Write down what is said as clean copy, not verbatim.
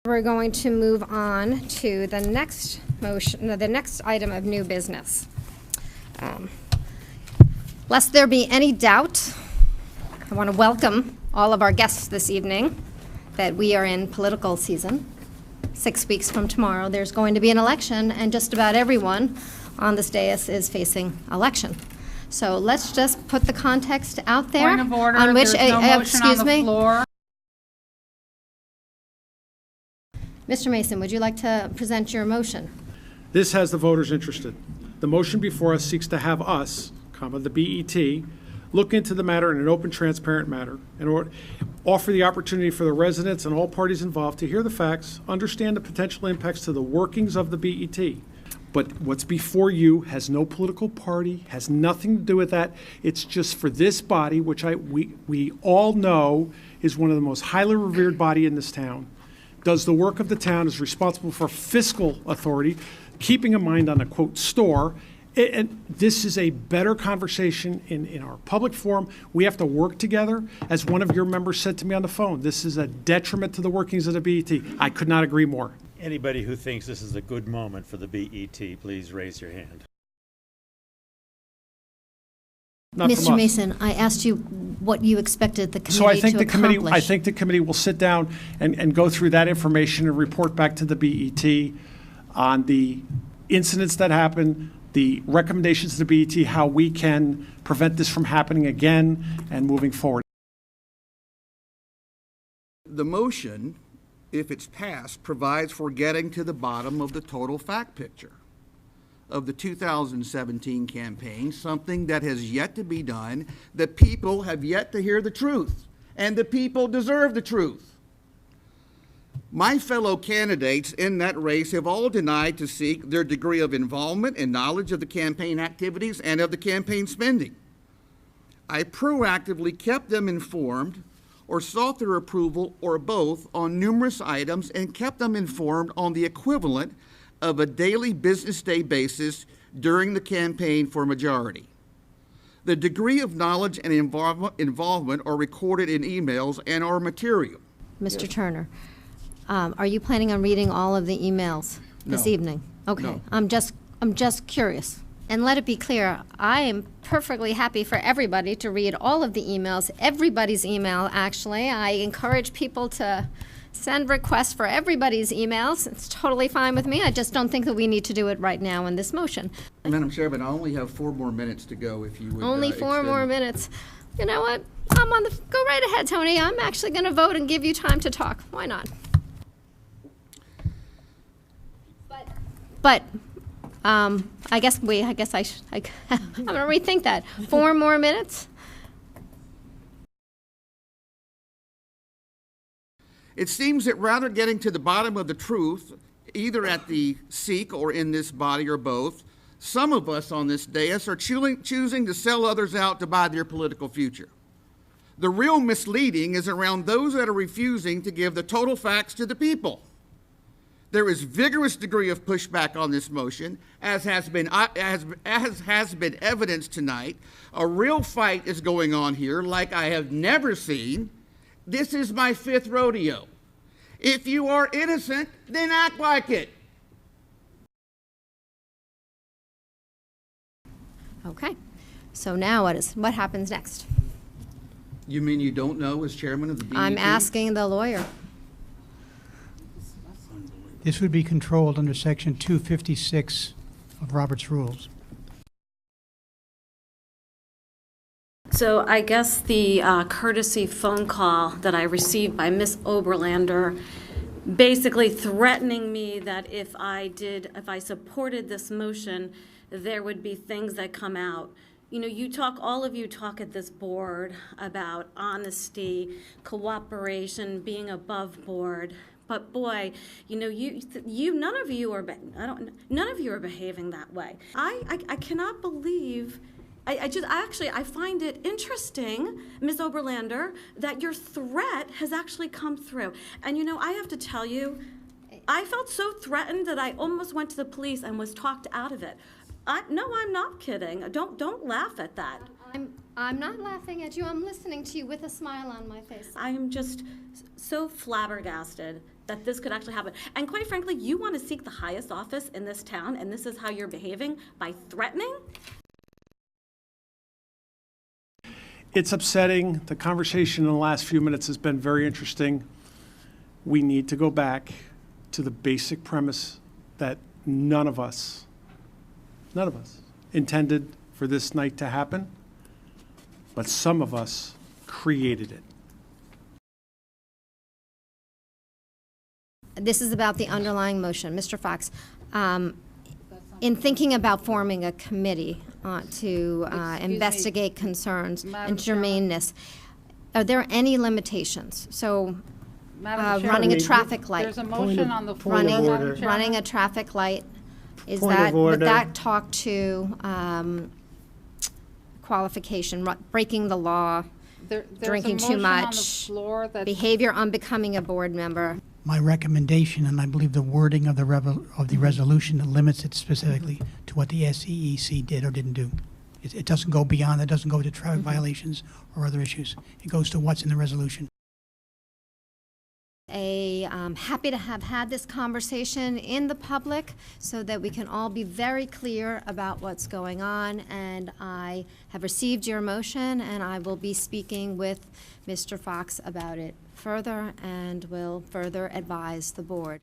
We're going to move on to the next motion, the next item of new business. Lest there be any doubt, I want to welcome all of our guests this evening that we are in political season. 6 weeks from tomorrow, there's going to be an election, and just about everyone on this dais is facing election. So let's just put the context out there. Point of order. On which, There's no motion excuse on the me, floor. Mr. Mason, would you like to present your motion? This has the voters interested. The motion before us seeks to have us, the BET, look into the matter in an open, transparent manner and offer the opportunity for the residents and all parties involved to hear the facts, understand the potential impacts to the workings of the BET. But what's before you has no political party, has nothing to do with that. It's just for this body, which we all know is one of the most highly revered body in this town, does the work of the town, is responsible for fiscal authority, keeping in mind on a, quote, store. And this is a better conversation in our public forum. We have to work together. As one of your members said to me on the phone, this is a detriment to the workings of the BET. I could not agree more. Anybody who thinks this is a good moment for the BET, please raise your hand. Not from Mr. us. Mason, I asked you what you expected the committee So I think to accomplish. I think the committee will sit down and go through that information and report back to the BET on the incidents that happened, the recommendations to the BET, how we can prevent this from happening again and moving forward. The motion, if it's passed, provides for getting to the bottom of the total fact picture of the 2017 campaign, something that has yet to be done. The people have yet to hear the truth, and the people deserve the truth. My fellow candidates in that race have all denied to SEEC their degree of involvement and knowledge of the campaign activities and of the campaign spending. I proactively kept them informed or sought their approval or both on numerous items and kept them informed on the equivalent of a daily business day basis during the campaign for majority. The degree of knowledge and involvement are recorded in emails and are material. Mr. Turner, are you planning on reading all of the emails this No. evening? Okay, No. I'm just curious. And let it be clear, I am perfectly happy for everybody to read all of the emails, everybody's email, actually. I encourage people to send requests for everybody's emails. It's totally fine with me. I just don't think that we need to do it right now in this motion. Madam Chairman, I only have 4 more minutes to go if you would. Only 4 extend. more minutes. You know what? Go right ahead, Tony. I'm actually going to vote and give you time to talk. Why not? But I guess I'm going to rethink that. 4 more minutes? It seems that rather getting to the bottom of the truth, either at the SEEC or in this body or both, some of us on this dais are choosing to sell others out to buy their political future. The real misleading is around those that are refusing to give the total facts to the people. There is vigorous degree of pushback on this motion, as has been evidenced tonight. A real fight is going on here like I have never seen. This is my 5th rodeo. If you are innocent, then act like it. Okay. So now what happens next? You mean you don't know as chairman of the BET? I'm asking the lawyer. This would be controlled under Section 256 of Robert's Rules. So I guess the courtesy phone call that I received by Miss Oberlander basically threatening me that if I supported this motion, there would be things that come out. You know, all of you talk at this board about honesty, cooperation, being above board. But boy, you know, none of you are behaving that way. I cannot believe. I find it interesting, Ms. Oberlander, that your threat has actually come through. And you know, I have to tell you, I felt so threatened that I almost went to the police and was talked out of it. No, I'm not kidding. Don't laugh at that. I'm not laughing at you. I'm listening to you with a smile on my face. I am just so flabbergasted that this could actually happen. And quite frankly, you want to seek the highest office in this town, and this is how you're behaving by threatening? It's upsetting. The conversation in the last few minutes has been very interesting. We need to go back to the basic premise that none of us intended for this night to happen, but some of us created it. This is about the underlying motion. Mr. Fox, in thinking about forming a committee to investigate concerns and germaneness, are there any limitations? So running a traffic light. There's a motion on the floor. Running a traffic light, would that talk to qualification, breaking the law, drinking too much, behavior unbecoming a board member? My recommendation, and I believe the wording of the resolution that limits it specifically to what the SEEC did or didn't do. It doesn't go beyond, it doesn't go to traffic violations or other issues. It goes to what's in the resolution. Happy to have had this conversation in the public so that we can all be very clear about what's going on. And I have received your motion, and I will be speaking with Mr. Fox about it further and will further advise the board.